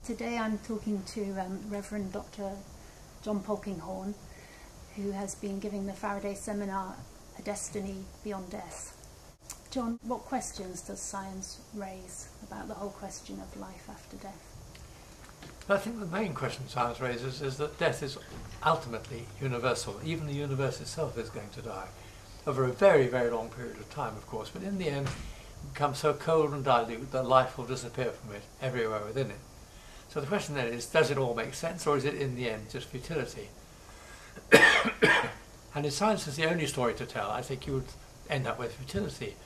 Today I'm talking to Reverend Dr. John Polkinghorne, who has been giving the Faraday seminar, A Destiny Beyond Death. John, what questions does science raise about the whole question of life after death? I think the main question science raises is that death is ultimately universal. Even the universe itself is going to die over a very, very long period of time, of course, but in the end it becomes so cold and dilute that life will disappear from it everywhere within it. So the question then is, does it all make sense, or is it in the end just futility? And if science is the only story to tell, I think you would end up with futility.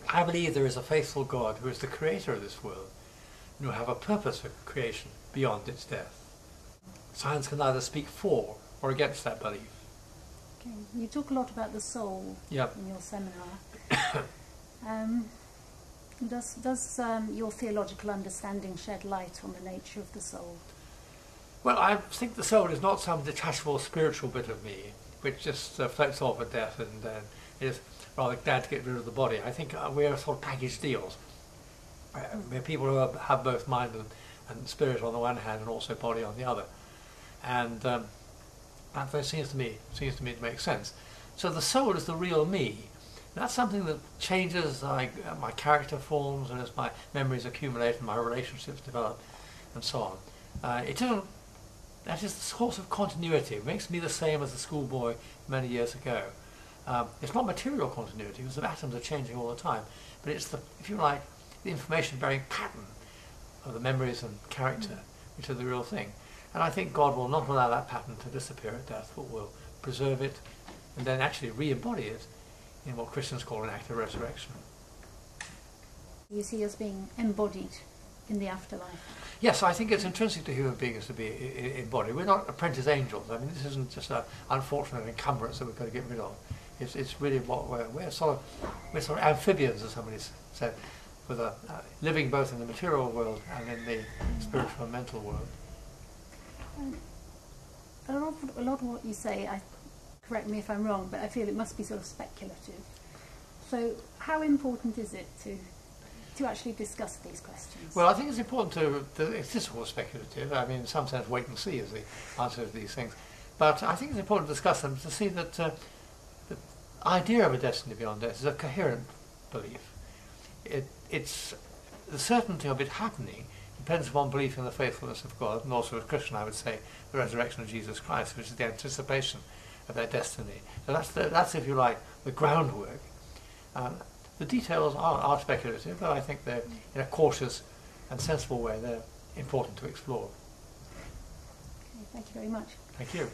I believe there is a faithful God who is the creator of this world, and who have a purpose for creation beyond its death. Science can either speak for or against that belief. Okay. You talk a lot about the soul in your seminar. Does your theological understanding shed light on the nature of the soul? Well, I think the soul is not some detachable spiritual bit of me which just floats off at death and is rather glad to get rid of the body. I think we're sort of package deals. We're people who have both mind and spirit on the one hand and also body on the other. And that seems to me to make sense. So the soul is the real me. That's something that changes as my character forms and as my memories accumulate and my relationships develop and so on. That is the source of continuity. It makes me the same as a schoolboy many years ago. It's not material continuity because the atoms are changing all the time, but it's the, if you like, the information-bearing pattern of the memories and character which are the real thing. And I think God will not allow that pattern to disappear at death, but will preserve it and then actually re-embody it in what Christians call an act of resurrection. You see us being embodied in the afterlife? Yes, I think it's intrinsic to human beings to be embodied. We're not apprentice angels. I mean, this isn't just an unfortunate encumbrance that we've got to get rid of. It's really what we're sort of amphibians, as somebody said, with living both in the material world and in the spiritual and mental world. A lot of what you say, correct me if I'm wrong, but I feel it must be sort of speculative. So how important is it to actually discuss these questions? Well, I think it's important it's just all speculative. I mean, in some sense, wait and see is the answer to these things. But I think it's important to discuss them to see that the idea of a destiny beyond death is a coherent belief. It's the certainty of it happening depends upon belief in the faithfulness of God, and also as Christian, I would say, the resurrection of Jesus Christ, which is the anticipation of their destiny. So that's if you like, the groundwork. The details are speculative, but I think they're, in a cautious and sensible way, they're important to explore. Okay, thank you very much. Thank you.